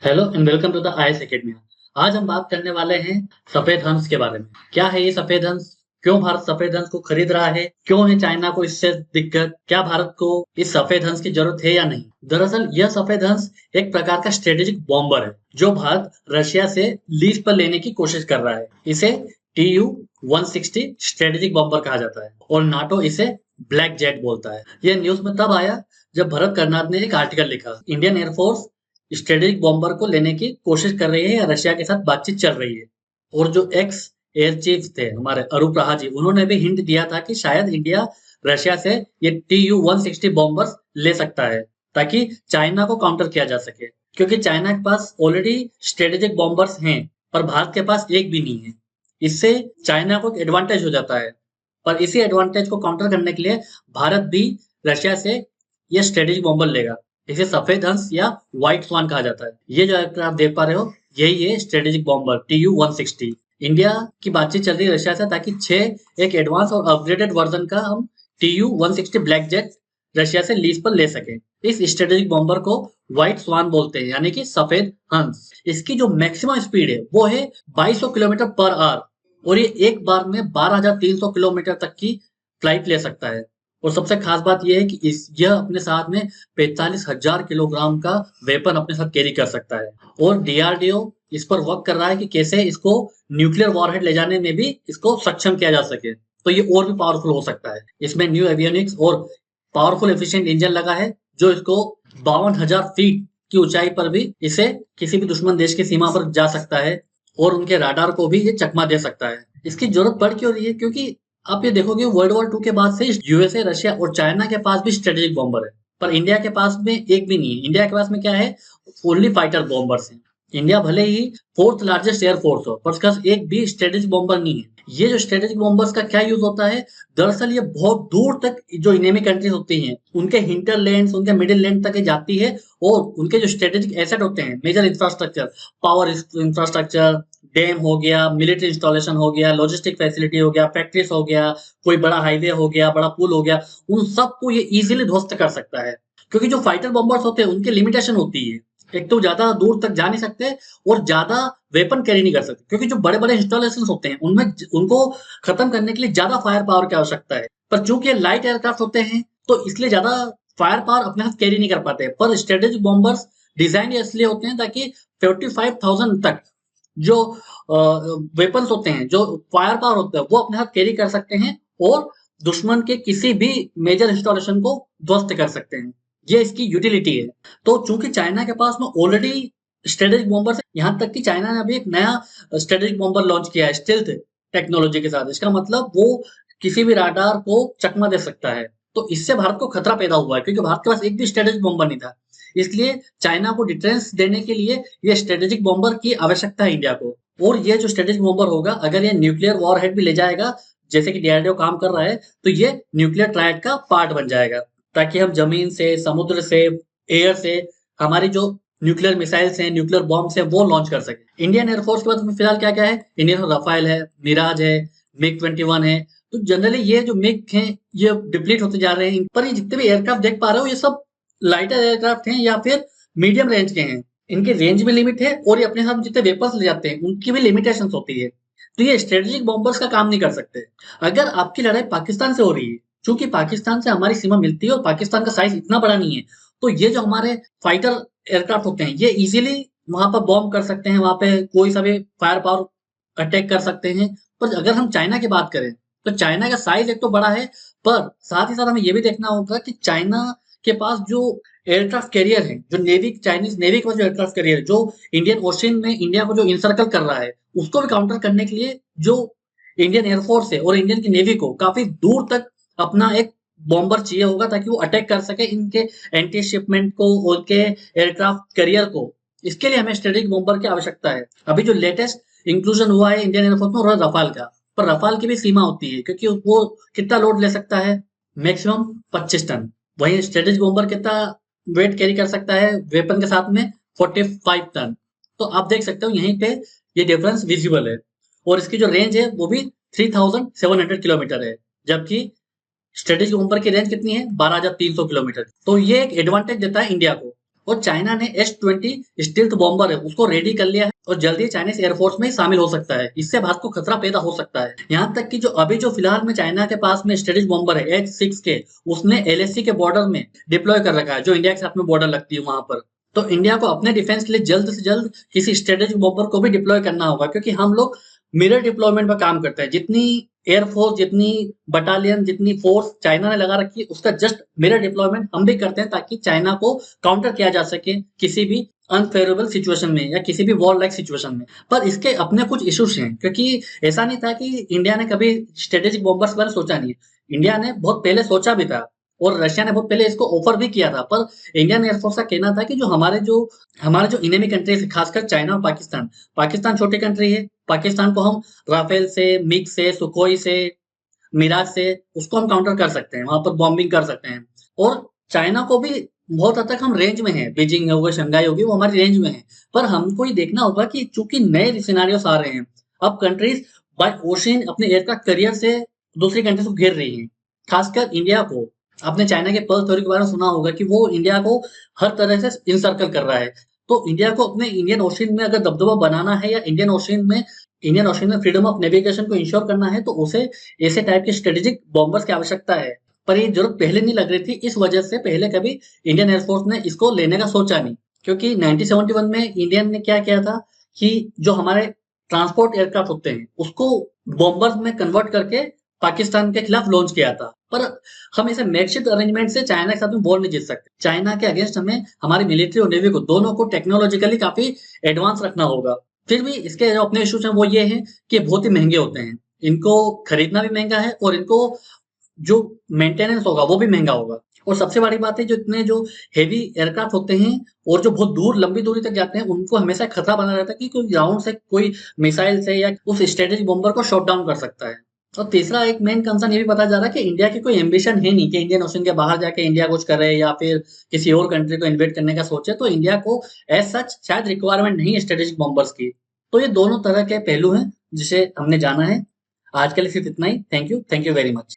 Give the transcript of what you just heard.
Hello and welcome to the IAS academy. आज हम बात करने वाले हैं सफेद हंस के बारे में। क्या है ये सफेद हंस? क्यों भारत सफेद हंस को खरीद रहा है? क्यों है चाइना को इससे दिक्कत? क्या भारत को इस सफेद हंस की जरूरत है या नहीं? दरअसल यह सफेद हंस एक प्रकार का स्ट्रेटेजिक बॉम्बर है जो भारत रशिया से लीज पर लेने की कोशिश कर रहा है। इसे TU-160 स्ट्रेटेजिक बॉम्बर कहा जाता है और नाटो इसे ब्लैक जेट बोलता है। यह न्यूज में तब आया जब भरत कर्नाड ने एक आर्टिकल लिखा, इंडियन एयरफोर्स स्ट्रेटेजिक बॉम्बर को लेने की कोशिश कर रही है या रशिया के साथ बातचीत चल रही है। और जो एक्स एयर चीफ थे हमारे अरूप रहा जी, उन्होंने भी हिंट दिया था कि शायद इंडिया रशिया से ये TU-160 बॉम्बर्स ले सकता है ताकि चाइना को काउंटर किया जा सके, क्योंकि चाइना के पास ऑलरेडी स्ट्रेटेजिक बॉम्बर्स हैं पर भारत के पास एक भी नहीं है। इससे चाइना को एक एडवांटेज हो जाता है, पर इसी एडवांटेज को काउंटर करने के लिए भारत भी रशिया से ये स्ट्रेटेजिक बॉम्बर लेगा। इसे सफेद हंस या व्हाइट स्वान कहा जाता है। ये जो एक्टर आप देख पा रहे हो, यही है स्ट्रेटेजिक बॉम्बर TU-160। इंडिया की बातचीत चल रही है रशिया से ताकि 6 एक एडवांस और अपग्रेडेड वर्जन का हम TU-160 ब्लैक जेट रशिया से लीज पर ले सके। इस स्ट्रेटेजिक बॉम्बर को व्हाइट स्वान बोलते हैं, यानी कि सफेद हंस। इसकी जो मैक्सिमम स्पीड है वो है 2200 किलोमीटर पर आवर और ये एक बार में 12,300 किलोमीटर तक की फ्लाइट ले सकता है। और सबसे खास बात यह है कि यह अपने साथ में 45,000 किलोग्राम का वेपन अपने साथ कैरी कर सकता है। और DRDO इस पर वर्क कर रहा है कि कैसे इसको न्यूक्लियर वॉरहेड ले जाने में भी इसको सक्षम किया जा सके, तो ये और भी पावरफुल हो सकता है। इसमें न्यू एवियोनिक्स और पावरफुल एफिशिएंट इंजन लगा है जो इसको 52,000 फीट की ऊंचाई पर भी इसे किसी भी दुश्मन देश की सीमा पर जा सकता है और उनके राडार को भी ये चकमा दे सकता है। इसकी जरूरत पड़ क्यों रही है? क्योंकि आप ये देखोगे वर्ल्ड वॉर 2 के बाद से यूएसए, रशिया और चाइना के पास भी स्ट्रेटेजिक बॉम्बर है, पर इंडिया के पास में एक भी नहीं है। इंडिया के पास में क्या है? ओनली फाइटर बॉम्बर्स हैं। इंडिया भले ही फोर्थ लार्जेस्ट एयरफोर्स हो, पर उसका एक भी स्ट्रेटेजिक बॉम्बर नहीं है। ये जो स्ट्रेटेजिक बॉम्बर्स का क्या यूज होता है? दरअसल ये बहुत दूर तक जो इनेमी कंट्रीज होती हैं उनके हिंटरलैंड्स, उनके मिडिल लैंड तक ये जाती है और उनके जो स्ट्रेटेजिक एसेट होते हैं, major infrastructure, power infrastructure, dam हो गया, मिलिट्री इंस्टॉलेशन हो गया, लॉजिस्टिक फैसिलिटी हो गया, फैक्ट्रीज हो गया, कोई बड़ा हाईवे हो गया, बड़ा पुल हो गया, उन सबको ये इजीली ध्वस्त कर सकता है। क्योंकि जो फाइटर बॉम्बर्स होते हैं उनकी लिमिटेशन होती है, एक तो ज्यादा दूर तक जा नहीं सकते और ज्यादा वेपन कैरी नहीं कर सकते, क्योंकि जो बड़े बड़े इंस्टॉलेशन होते हैं उनमें उनको खत्म करने के लिए ज्यादा फायर पावर की आवश्यकता है। पर चूंकि ये लाइट एयरक्राफ्ट होते हैं तो इसलिए ज्यादा फायर पावर अपने साथ कैरी नहीं कर पाते। पर स्ट्रेटेजिक बॉम्बर्स डिजाइन इसलिए होते हैं ताकि 45,000 तक जो वेपन्स होते हैं, जो फायर पावर होता है, वो अपने साथ कैरी कर सकते हैं और दुश्मन के किसी भी मेजर इंस्टॉलेशन को ध्वस्त कर सकते हैं। ये इसकी यूटिलिटी है। तो चूंकि चाइना के पास में ऑलरेडी स्ट्रेटेजिक बॉम्बर है, यहाँ तक कि चाइना ने अभी एक नया स्ट्रेटेजिक बॉम्बर लॉन्च किया है स्टेल्थ टेक्नोलॉजी के साथ। इसका मतलब वो किसी भी राडार को चकमा दे सकता है। तो इससे भारत को खतरा पैदा हुआ है, क्योंकि भारत के पास एक भी स्ट्रेटेजिक बॉम्बर नहीं था। इसलिए चाइना को डिफरेंस देने के लिए ये स्ट्रेटेजिक बॉम्बर की आवश्यकता है इंडिया को। और ये जो स्ट्रेटेजिक बॉम्बर होगा, अगर ये न्यूक्लियर वॉरहेड भी ले जाएगा, जैसे कि DRDO काम कर रहा है, तो ये न्यूक्लियर ट्रायड का पार्ट बन जाएगा, ताकि हम जमीन से, समुद्र से, एयर से हमारी जो न्यूक्लियर मिसाइल्स हैं, न्यूक्लियर बॉम्ब्स हैं, वो लॉन्च कर सके। इंडियन एयरफोर्स के पास फिलहाल क्या क्या है? इंडियन रफाल है, मिराज है, MiG-21 है। तो जनरली ये जो मिग हैं ये डिप्लीट होते जा रहे हैं, पर ये जितने भी एयरक्राफ्ट देख पा रहे हो ये सब लाइटर एयरक्राफ्ट हैं या फिर मीडियम रेंज के हैं। इनके रेंज भी लिमिट है और ये अपने साथ जितने वेपन्स ले जाते हैं उनकी भी लिमिटेशन होती है। तो ये स्ट्रेटेजिक बॉम्बर्स का काम नहीं कर सकते। अगर आपकी लड़ाई पाकिस्तान से हो रही है, चूंकि पाकिस्तान से हमारी सीमा मिलती है और पाकिस्तान का साइज इतना बड़ा नहीं है, तो ये जो हमारे फाइटर एयरक्राफ्ट होते हैं ये इजीली वहां पर बॉम्ब कर सकते हैं, वहां पे कोई सा भी फायर पावर अटैक कर सकते हैं। पर अगर हम चाइना की बात करें तो चाइना का साइज एक तो बड़ा है, पर साथ ही साथ हमें ये भी देखना होगा कि चाइना के पास जो एयरक्राफ्ट कैरियर है, जो नेवी, चाइनीज नेवी के पास जो एयरक्राफ्ट कैरियर है, जो इंडियन ओशन में इंडिया को जो इंसर्कल कर रहा है, उसको भी काउंटर करने के लिए जो इंडियन एयरफोर्स है और इंडियन की नेवी को काफी दूर तक अपना एक बॉम्बर चाहिए होगा ताकि वो अटैक कर सके इनके एंटी शिपमेंट को, उनके एयरक्राफ्ट कैरियर को। इसके लिए हमें स्ट्रेटेजिक बॉम्बर की आवश्यकता है। अभी जो लेटेस्ट इंक्लूजन हुआ है इंडियन एयरफोर्स में वो रफाल का, पर रफाल की भी सीमा होती है, क्योंकि वो कितना लोड ले सकता है? Maximum 25 ton. वहीं स्ट्रेटेजिक बॉम्बर कितना वेट कैरी कर सकता है वेपन के साथ में? 45 टन। तो आप देख सकते हो यहीं पे ये डिफरेंस विजिबल है। और इसकी जो रेंज है वो भी 3,700 किलोमीटर है, जबकि स्ट्रेटेजिक बॉम्बर की रेंज कितनी है? 12,300 किलोमीटर। तो ये एक एडवांटेज देता है इंडिया को। और चाइना ने S-20 स्टील्थ बॉम्बर है उसको रेडी कर लिया है और जल्दी चाइनीज एयरफोर्स में ही शामिल हो सकता है। इससे भारत को खतरा पैदा हो सकता है। यहाँ तक कि जो फिलहाल में चाइना के पास में स्ट्रेटेजिक बॉम्बर है H-6 के, उसने LAC के बॉर्डर में डिप्लॉय कर रखा है, जो इंडिया के साथ में बॉर्डर लगती है वहां पर। तो इंडिया को अपने डिफेंस के लिए जल्द से जल्द किसी स्ट्रेटेजिक बॉम्बर को भी डिप्लॉय करना होगा, क्योंकि हम लोग मिरर डिप्लॉयमेंट पर काम करते हैं। जितनी एयरफोर्स, जितनी बटालियन, जितनी फोर्स चाइना ने लगा रखी है, उसका जस्ट मिरर डिप्लॉयमेंट हम भी करते हैं, ताकि चाइना को काउंटर किया जा सके किसी भी अनफेवरेबल सिचुएशन में या किसी भी वॉर लाइक सिचुएशन में। पर इसके अपने कुछ इश्यूज हैं, क्योंकि ऐसा नहीं था कि इंडिया ने कभी स्ट्रेटेजिक बॉम्बर्स पर सोचा नहीं। इंडिया ने बहुत पहले सोचा भी था और रशिया ने बहुत पहले इसको ऑफर भी किया था। पर इंडियन एयरफोर्स का कहना था कि जो इनेमी कंट्रीज है, खासकर चाइना और पाकिस्तान, पाकिस्तान छोटी कंट्री है, पाकिस्तान को हम राफेल से, मिग से, सुखोई से, मिराज से उसको हम काउंटर कर सकते हैं, वहां पर बॉम्बिंग कर सकते हैं। और चाइना को भी बहुत हद तक हम रेंज में हैं, बीजिंग होगा, शंघाई होगी, वो हमारी रेंज में है। पर हमको ये देखना होगा कि चूंकि नए सिनेरियोस आ रहे हैं, अब कंट्रीज बाय ओशन अपने एयरक्राफ्ट करियर से दूसरी कंट्रीज को घेर रही हैं। खासकर इंडिया को, आपने चाइना के पर्ल थ्योरी के बारे में सुना होगा कि वो इंडिया को हर तरह से इंसर्कल कर रहा है। तो इंडिया को अपने इंडियन ओशन में अगर दबदबा बनाना है या इंडियन ओशन में फ्रीडम ऑफ नेविगेशन को इंश्योर करना है, तो उसे ऐसे टाइप के स्ट्रेटेजिक बॉम्बर्स की आवश्यकता है। पर ये जरूरत पहले नहीं लग रही थी, इस वजह से पहले कभी इंडियन एयरफोर्स ने इसको लेने का सोचा नहीं। क्योंकि 1971 में इंडियन ने क्या किया था कि जो हमारे ट्रांसपोर्ट एयरक्राफ्ट होते हैं उसको बॉम्बर्स में कन्वर्ट करके पाकिस्तान के खिलाफ लॉन्च किया था। पर हम इसे मेकशिफ्ट अरेंजमेंट से चाइना के साथ में वॉर नहीं जीत सकते। चाइना के अगेंस्ट हमें हमारी मिलिट्री और नेवी को दोनों को टेक्नोलॉजिकली काफी एडवांस रखना होगा। फिर भी इसके जो अपने इश्यूज हैं वो ये हैं कि बहुत ही महंगे होते हैं, इनको खरीदना भी महंगा है और इनको जो मेंटेनेंस होगा वो भी महंगा होगा। और सबसे बड़ी बात है, जो इतने जो हेवी एयरक्राफ्ट होते हैं और जो बहुत दूर लंबी दूरी तक जाते हैं, उनको हमेशा खतरा बना रहता है कि कोई ग्राउंड से, कोई मिसाइल से या उस स्ट्रेटेजिक बॉम्बर को शॉट डाउन कर सकता है। और तीसरा एक मेन कंसर्न ये भी पता जा रहा है कि इंडिया की कोई एम्बिशन है नहीं कि इंडियन ओशन के बाहर जाके इंडिया कुछ करे या फिर किसी और कंट्री को इन्वेट करने का सोचे। तो इंडिया को एज सच शायद रिक्वायरमेंट नहीं है स्ट्रेटेजिक बॉम्बर्स की। तो ये दोनों तरह के पहलू हैं जिसे हमने जाना है। आज के लिए सिर्फ इतना ही। Thank you very much.